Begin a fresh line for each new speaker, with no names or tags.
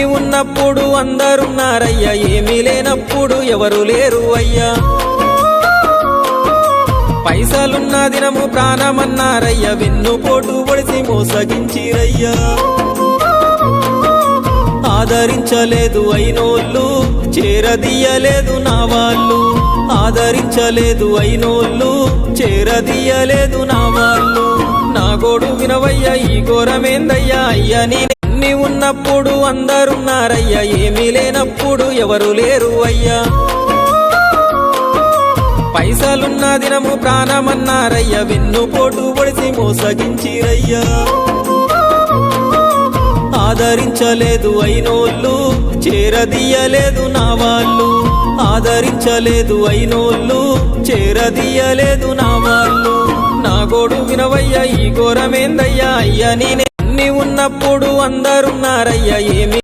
అన్ని ఉన్నప్పుడు అందరున్నారయ్యా, ఏమీ లేనప్పుడు ఎవరు లేరు అయ్యా. పైసలున్న దినము ప్రాణమన్నారయ్యా, వెన్నుపోటు పొడిసి మోసగించిరయ్యా. ఆదరించలేదు అయినోళ్ళు, చేరదీయలేదు నా వాళ్ళు. ఆదరించలేదు అయినోళ్ళు, చేరదీయలేదు నా వాళ్ళు. నా గోడు వినవయ్యా, ఈ ఘోరమేందయ్యా అయ్యా. అన్ని ఉన్నప్పుడు అందరున్నారయ్యా, ఏమీ లేనప్పుడు ఎవరు లేరు అయ్యా. పైసలున్న దినము ప్రాణమన్నారయ్యా, వెన్నుపోటు పొడిసి మోసగించిరయ్యా. ఆదరించలేదు అయినోళ్ళు, చేరదీయలేదు నా వాళ్ళు. ఆదరించలేదు అయినోళ్ళు, చేరదీయలేదు నా వాళ్ళు. నా గోడు వినవయ్యా, ఈ ఘోరమేందయ్యా అయ్యా. అన్ని ఉన్నప్పుడు అందరున్నారయ్యా, ఏమి